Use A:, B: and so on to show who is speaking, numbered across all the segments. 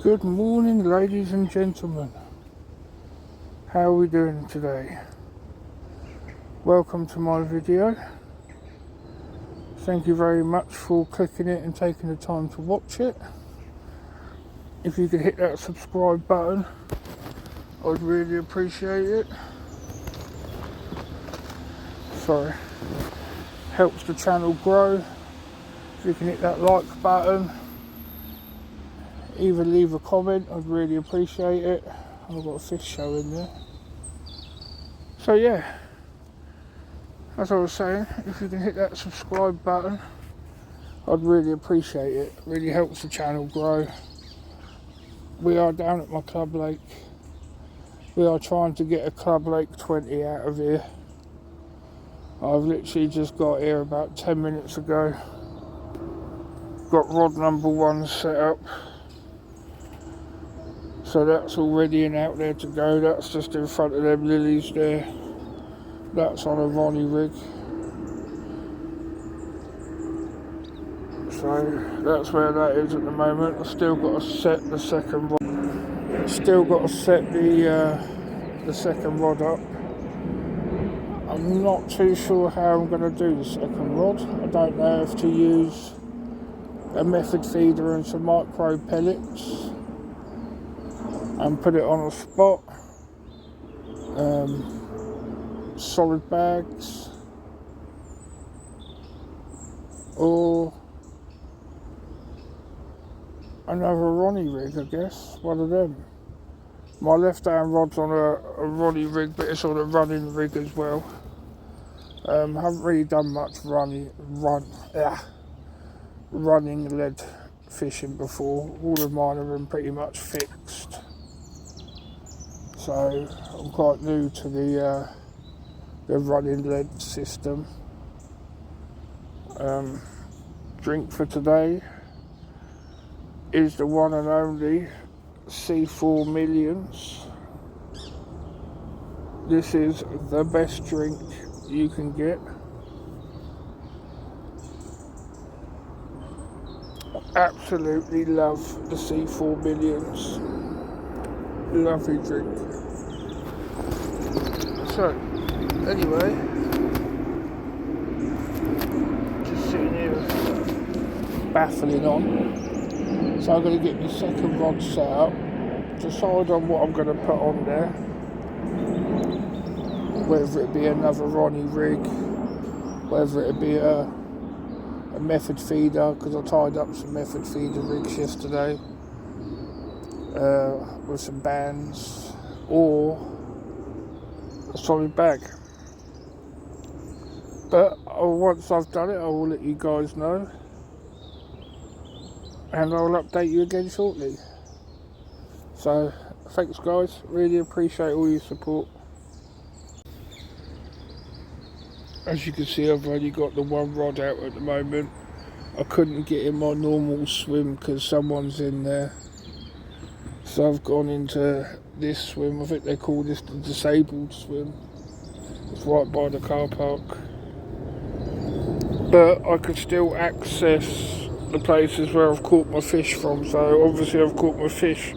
A: Good morning, ladies and gentlemen. How are we doing today? Welcome to my video. Thank you very much for clicking it and taking the time to watch it. If you could hit that subscribe button, I'd really appreciate it. Sorry. Helps the channel grow. If you can hit that like button, either leave a comment, I'd really appreciate it. I've got a fish show in there. So yeah, as I was saying, if you can hit that subscribe button, I'd really appreciate it. It really helps the channel grow. We are down at my club lake. We are trying to get a club lake 20 out of here. I've literally just got here about 10 minutes ago. Got rod number 1 set up. So that's all ready and out there to go. That's just in front of them lilies there. That's on a Ronnie rig. So that's where that is at the moment. I've still got to set the second rod. Still got to set the second rod up. I'm not too sure how I'm going to do the second rod. I don't know if to use a method feeder and some micro pellets and put it on a spot, solid bags, or another Ronnie rig, I guess, one of them. My left hand rod's on a Ronnie rig, but it's on a running rig as well. Haven't really done much running lead fishing before. All of mine have been pretty much fixed. So I'm quite new to the running lead system. Drink for today is the one and only C4 Millions. This is the best drink you can get. Absolutely love the C4 Millions. Lovely drink. So, anyway, just sitting here baffling on. So I'm going to get my second rod set up, decide on what I'm going to put on there, whether it be another Ronnie rig, whether it be a method feeder, because I tied up some method feeder rigs yesterday with some bands, or a solid bag. But once I've done it, I will let you guys know, and I'll update you again shortly. So thanks guys, really appreciate all your support. As you can see, I've only got the one rod out at the moment. I couldn't get in my normal swim because someone's in there, so I've gone into this swim. I think they call this the disabled swim. It's right by the car park, but I could still access the places where I've caught my fish from. So obviously I've caught my fish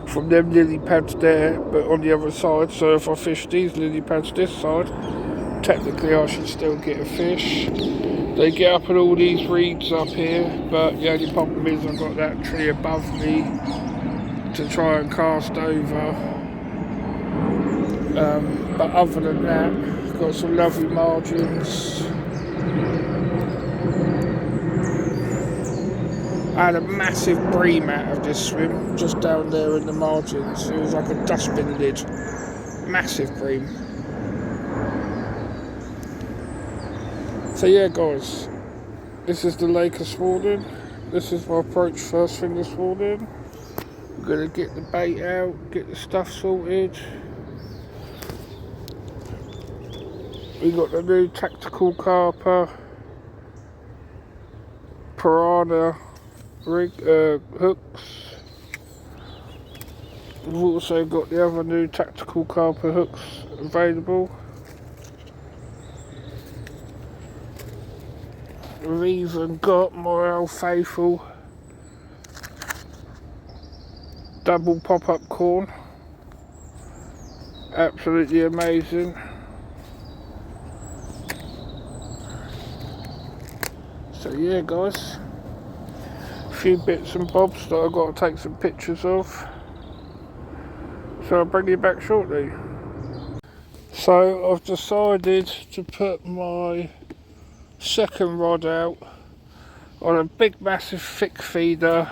A: from them lily pads there, but on the other side. So if I fish these lily pads this side, technically I should still get a fish. They get up at all these reeds up here, but the only problem is I've got that tree above me to try and cast over. But other than that, got some lovely margins. I had a massive bream out of this swim, just down there in the margins. It was like a dustbin lid. Massive bream. So yeah guys, this is the lake this morning. This is my approach first thing this morning. I'm going to get the bait out, get the stuff sorted. We got the new tactical carper, piranha rig, hooks. We've also got the other new tactical carper hooks available. We've even got my old faithful double pop-up corn, absolutely amazing. So yeah guys, a few bits and bobs that I've got to take some pictures of, so I'll bring you back shortly. So I've decided to put my second rod out on a big massive thick feeder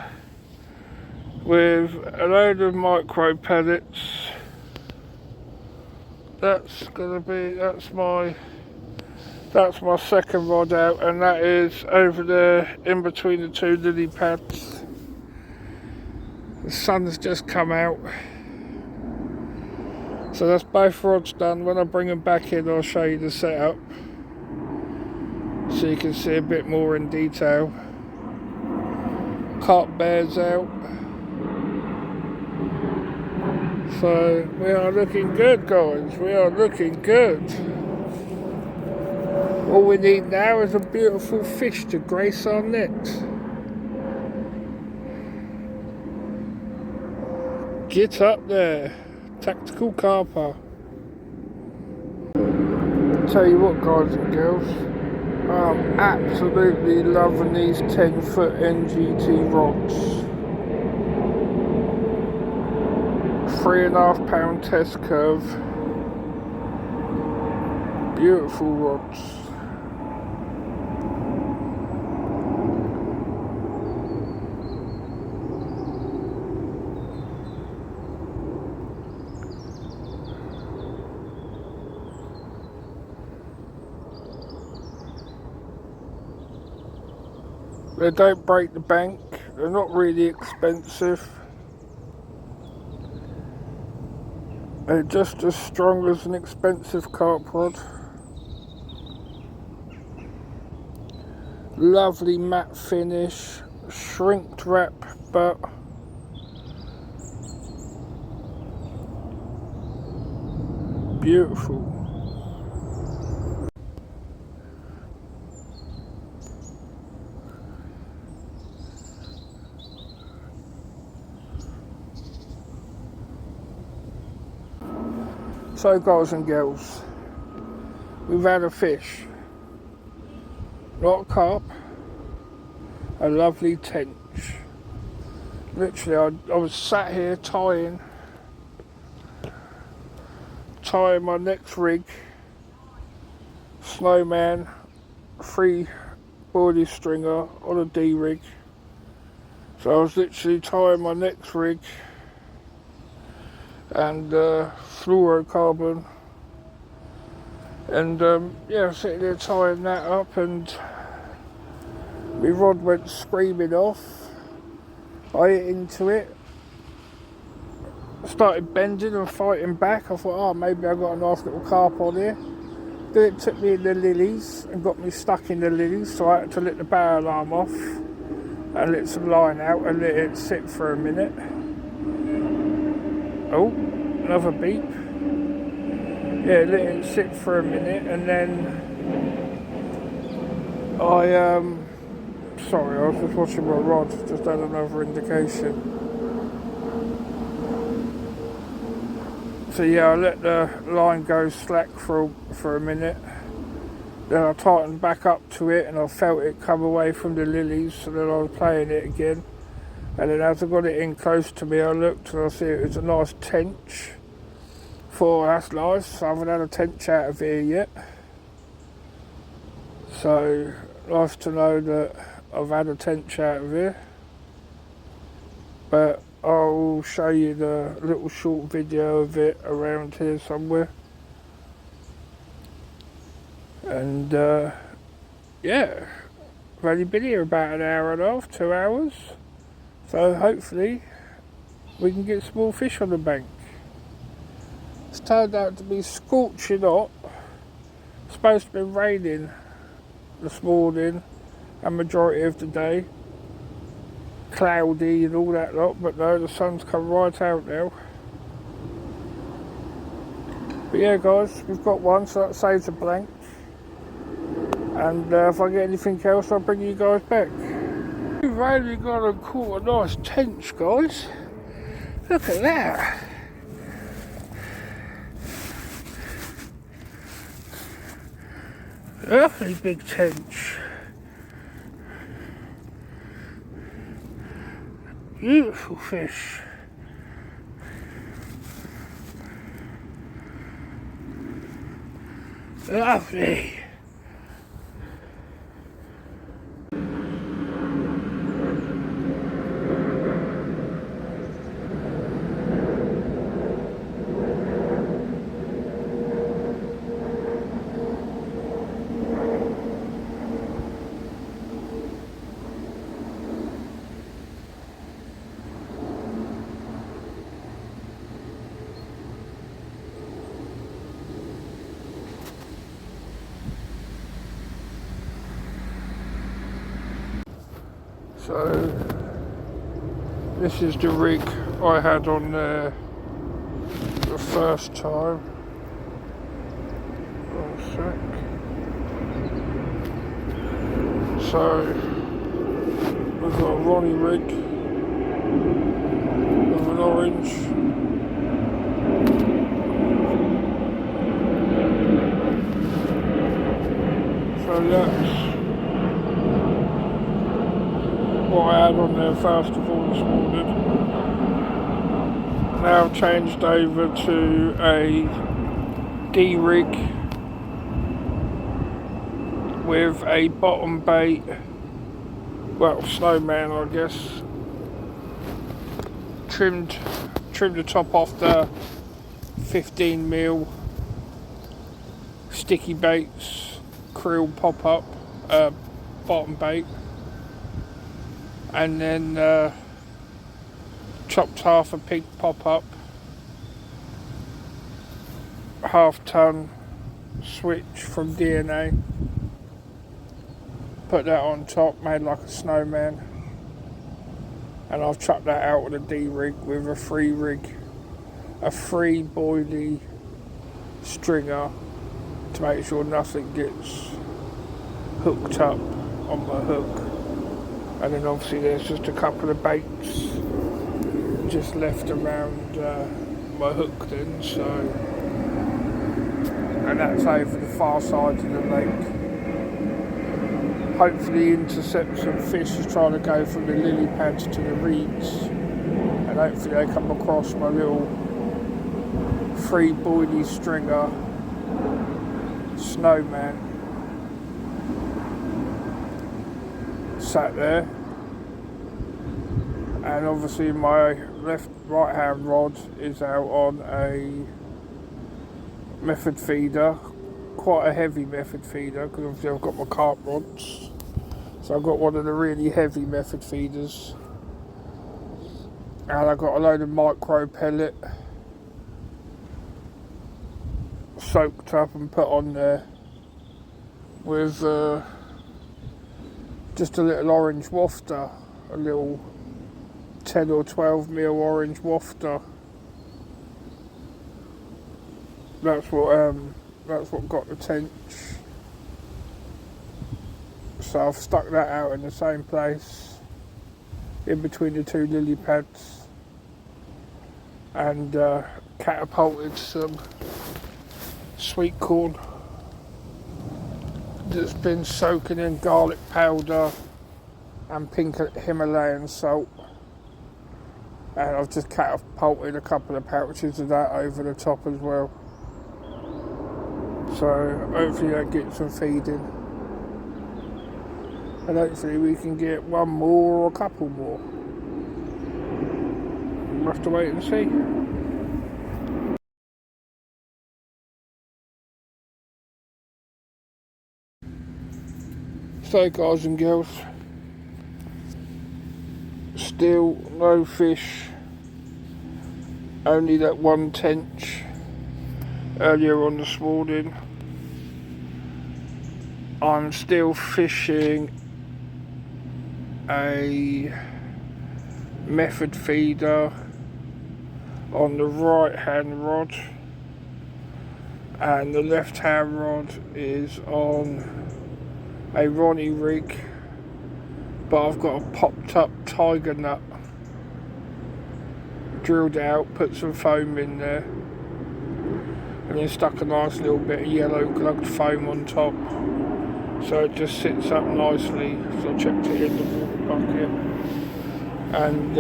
A: with a load of micro pellets. That's my second rod out, and that is over there in between the two lily pads. The sun's just come out, so that's both rods done. When I bring them back in, I'll show you the setup so you can see a bit more in detail. Carp bears out, so we are looking good guys, we are looking good. All we need now is a beautiful fish to grace our net. Get up there, tactical carper. Tell you what guys and girls, I'm absolutely loving these 10-foot NGT rods. 3.5 pound test curve. Beautiful rods. They don't break the bank, they're not really expensive. They're just as strong as an expensive carp rod. Lovely matte finish, shrinked wrap butt. Beautiful. So guys and girls, we've had a fish, not a carp, a lovely tench. Literally I was sat here tying my next rig, Snowman 3 boardie stringer on a D rig. So I was literally tying my next rig and fluorocarbon, and yeah, sitting there tying that up, and my rod went screaming off. I hit into it, started bending and fighting back. I thought, oh, maybe I got a nice little carp on here. Then it took me in the lilies and got me stuck in the lilies, so I had to let the barrel alarm off and let some line out and let it sit for a minute. Oh, another beep. Yeah, let it sit for a minute, and then sorry, I was just watching my rod, just had another indication. So yeah, I let the line go slack for a minute. Then I tightened back up to it, and I felt it come away from the lilies, so then I was playing it again. And then as I got it in close to me, I looked and I see it was a nice tench. Thought, that's nice, I haven't had a tench out of here yet. So, nice to know that I've had a tench out of here. But I'll show you the little short video of it around here somewhere. And yeah, I've only been here about an hour and a half, 2 hours. So hopefully we can get small fish on the bank. It's turned out to be scorching hot. It's supposed to be raining this morning and majority of the day. Cloudy and all that lot, but no, the sun's come right out now. But yeah guys, we've got one, so that saves a blank. And if I get anything else, I'll bring you guys back. We've only got and caught a nice tench, guys. Look at that. Lovely big tench. Beautiful fish. Lovely. So this is the rig I had on there the first time. One sec. So we've got a Ronnie rig with an orange. So that's what I had on there first of all this morning. Now I've changed over to a D rig with a bottom bait, well, snowman I guess. Trimmed the top off the 15mm sticky baits, krill pop up bottom bait, and then chopped half a pink pop up, half-ton switch from DNA, put that on top, made like a snowman, and I've chucked that out with a D rig with a free boilie stringer to make sure nothing gets hooked up on my hook. And then obviously there's just a couple of baits just left around my hook then, so, and that's over the far side of the lake. Hopefully intercept some fish trying to go from the lily pads to the reeds, and hopefully they come across my little free boilie stringer snowman sat there. And obviously my right hand rod is out on a method feeder, quite a heavy method feeder, because obviously I've got my carp rods, so I've got one of the really heavy method feeders, and I've got a load of micro pellet soaked up and put on there with just a little orange wafter, a little 10 or 12mm orange wafter. That's what got the tench. So I've stuck that out in the same place, in between the two lily pads, and catapulted some sweet corn that's been soaking in garlic powder and pink Himalayan salt. And I've just catapulted a couple of pouches of that over the top as well. So hopefully that gets some feeding. And hopefully we can get one more or a couple more. We'll have to wait and see. So guys and girls, still no fish, only that one tench earlier on this morning. I'm still fishing a method feeder on the right hand rod, and the left hand rod is on a Ronnie rig, but I've got a popped up tiger nut drilled it out, put some foam in there, and then stuck a nice little bit of yellow glugged foam on top, so it just sits up nicely. So I checked it in the water bucket, and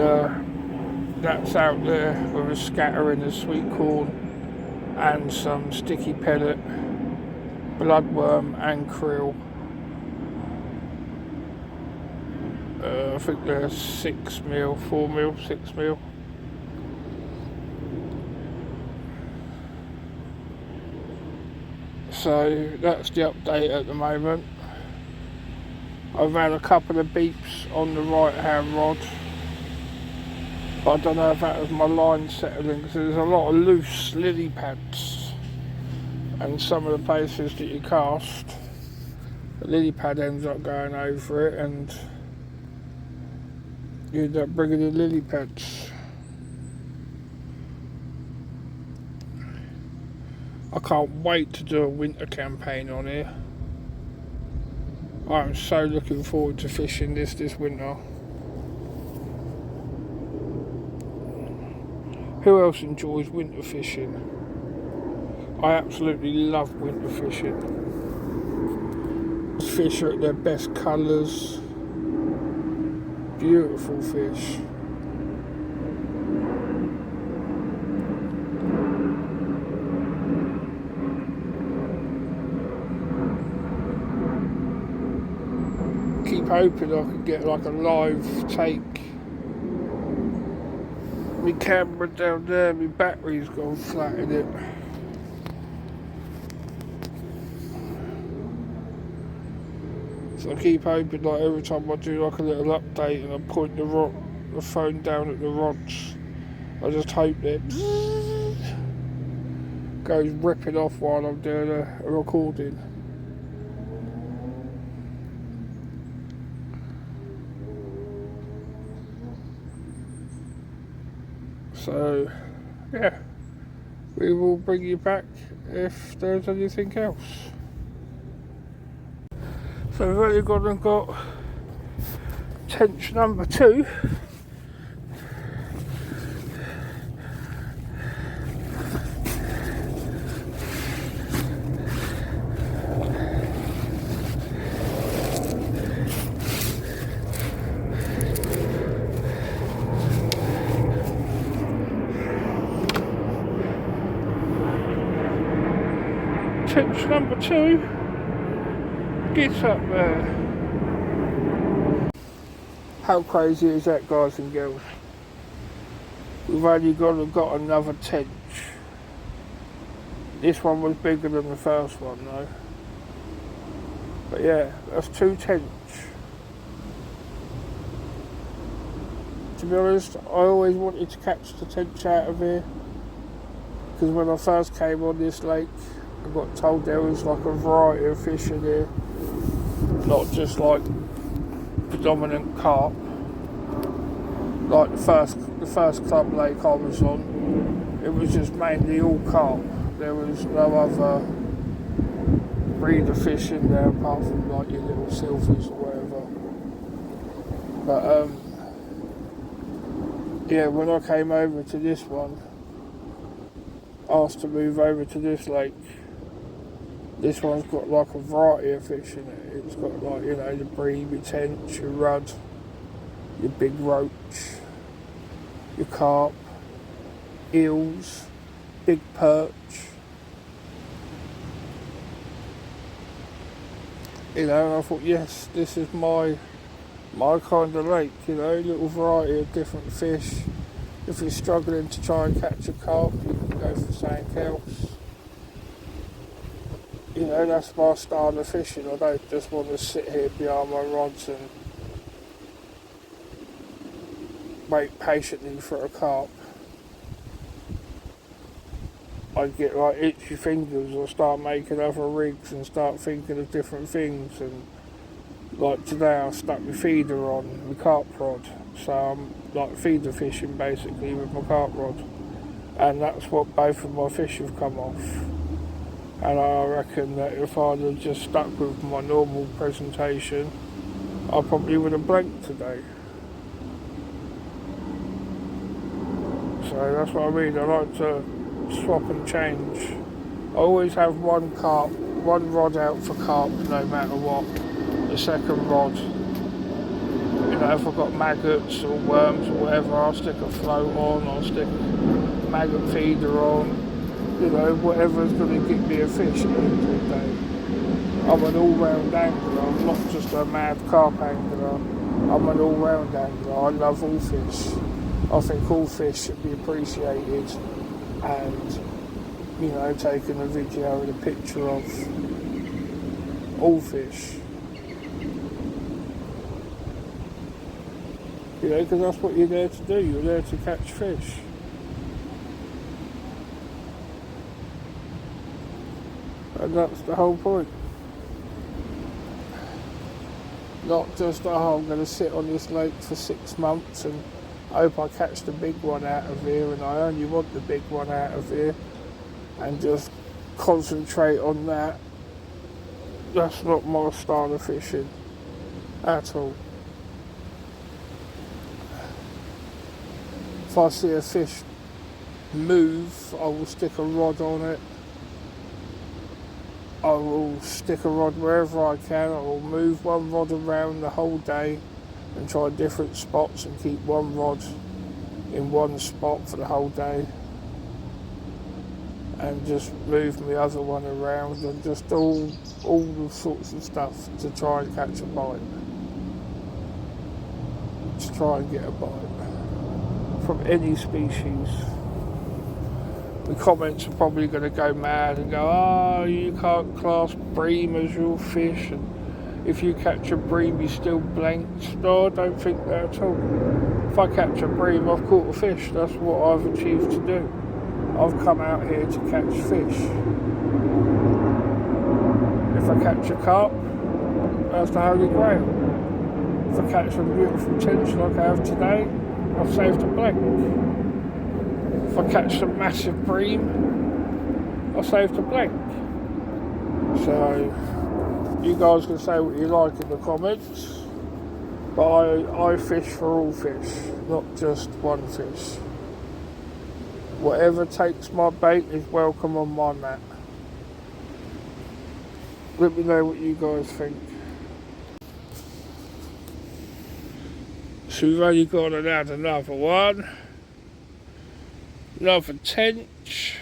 A: that's out there with a scattering of sweet corn and some sticky pellet, bloodworm and krill. I think they're 6 mil, 4 mil, 6 mil. So that's the update at the moment. I've had a couple of beeps on the right hand rod, but I don't know if that was my line settling, because there's a lot of loose lily pads, and some of the places that you cast, the lily pad ends up going over it and you end up bringing in lily pads. I can't wait to do a winter campaign on here. I'm so looking forward to fishing this winter. Who else enjoys winter fishing? I absolutely love winter fishing. Fish are at their best colours. Beautiful fish. Keep hoping I could get like a live take. My camera down there, my battery's gone flat in it. So I keep hoping, like every time I do like a little update and I point the phone down at the rods, I just hope that it goes ripping off while I'm doing a recording. So, yeah, we will bring you back if there's anything else. So we've only gone and got tench number 2. Tench number 2, get up there. How crazy is that, guys and girls? We've only gone and got another tench. This one was bigger than the first one though. But yeah, that's 2 tench. To be honest, I always wanted to catch the tench out of here, because when I first came on this lake, I got told there was like a variety of fish in here, not just like predominant carp. Like the first club lake I was on, it was just mainly all carp. There was no other breed of fish in there apart from like your little silvers or whatever. But yeah, when I came over to this one, asked to move over to this lake, this one's got like a variety of fish in it. It's got like, you know, the bream, your tench, your rudd, your big roach, your carp, eels, big perch. You know, and I thought, yes, this is my kind of lake, you know, little variety of different fish. If you're struggling to try and catch a carp, you can go for something else. You know, that's my style of fishing. I don't just want to sit here behind my rods and wait patiently for a carp. I get like itchy fingers or start making other rigs and start thinking of different things. And like today I stuck my feeder on my carp rod, so I'm like feeder fishing basically with my carp rod, and that's what both of my fish have come off. And I reckon that if I'd have just stuck with my normal presentation, I probably would have blanked today. So So that's what I mean. I like to swap and change. I always have one rod out for carp no matter what. The second rod, you know, if I've got maggots or worms or whatever, I'll stick a float on, I'll stick a maggot feeder on, you know, whatever's going to give me a fish at the end of the day. I'm an all-round angler, I'm not just a mad carp angler, I'm an all-round angler. I love all fish. I think all fish should be appreciated, and, you know, taking a video and a picture of all fish. You know, because that's what you're there to do, you're there to catch fish. And that's the whole point. Not just, oh, I'm going to sit on this lake for 6 months and hope I catch the big one out of here, and I only want the big one out of here, and just concentrate on that. That's not my style of fishing at all. If I see a fish move, I will stick a rod on it. I will stick a rod wherever I can. I will move one rod around the whole day and try different spots and keep one rod in one spot for the whole day, and just move my other one around, and just all the sorts of stuff to try and catch a bite. To try and get a bite from any species. The comments are probably going to go mad and go, oh, you can't class bream as your fish, and if you catch a bream you still blanked. No, I don't think that at all. If I catch a bream, I've caught a fish. That's what I've achieved to do. I've come out here to catch fish. If I catch a carp, that's the holy grail. If I catch a beautiful tench like I have today, I've saved a blank. If I catch some massive bream, I've saved a blank. So, you guys can say what you like in the comments, but I fish for all fish, not just one fish. Whatever takes my bait is welcome on my mat. Let me know what you guys think. So we've only got to add another one. Another tench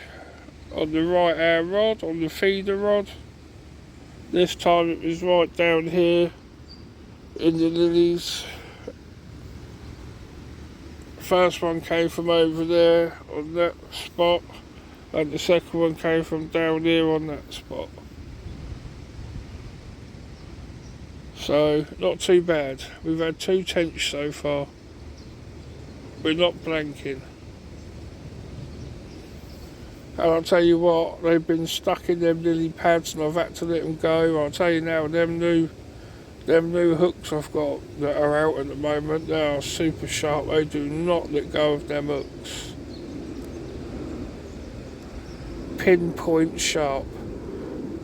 A: on the right hand rod, on the feeder rod. This time it was right down here in the lilies. First one came from over there on that spot, and the second one came from down here on that spot. So, not too bad. We've had 2 tench so far. We're not blanking. And I'll tell you what, they've been stuck in them lily pads and I've had to let them go. I'll tell you now, them new hooks I've got that are out at the moment, they are super sharp. They do not let go of them hooks. Pinpoint sharp.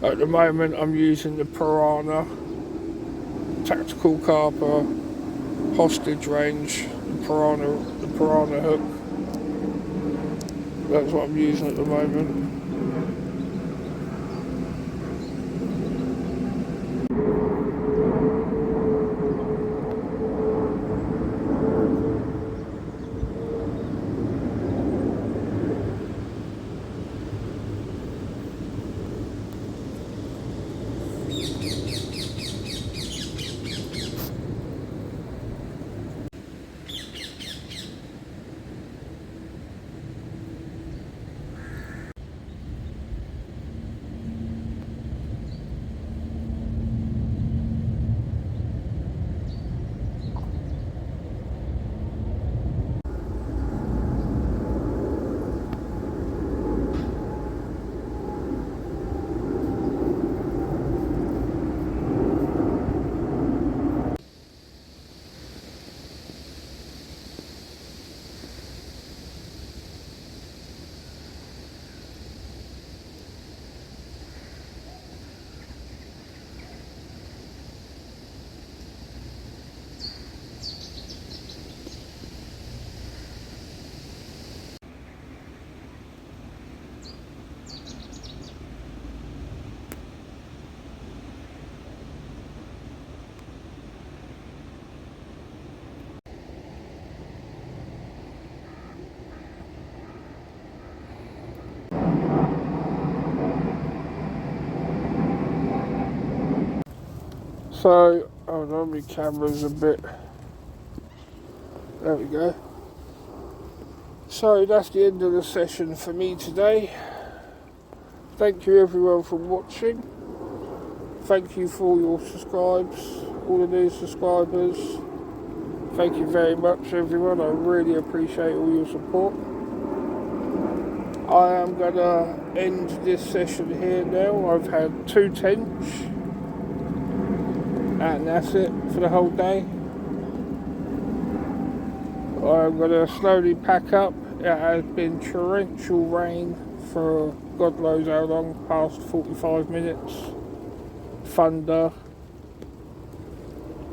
A: At the moment I'm using the Piranha Tactical Carper hostage range, the Piranha hook. That's what I'm using at the moment. So, hold on, my camera's a bit, there we go. So that's the end of the session for me today. Thank you everyone for watching. Thank you for all your subscribes, all the new subscribers. Thank you very much everyone, I really appreciate all your support. I am going to end this session here now. I've had 2 tench and that's it for the whole day. I'm going to slowly pack up. It has been torrential rain for God knows how long, past 45 minutes. Thunder.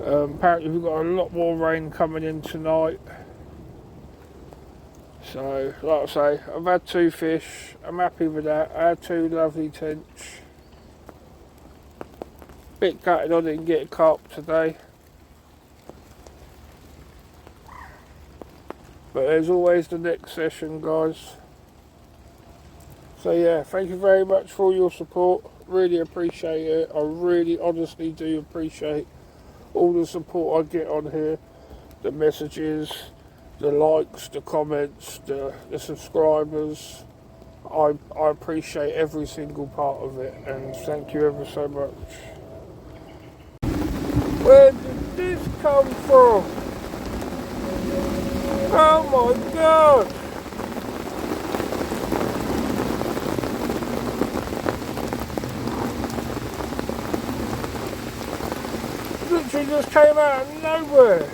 A: Apparently we've got a lot more rain coming in tonight. So, like I say, I've had 2 fish. I'm happy with that. I had 2 lovely tench. Bit gutted I didn't get a carp today. But there's always the next session, guys. So yeah, thank you very much for your support. Really appreciate it. I really honestly do appreciate all the support I get on here. The messages, the likes, the comments, the subscribers. I appreciate every single part of it, and thank you ever so much. Where did this come from? Oh my god! Literally just came out of nowhere.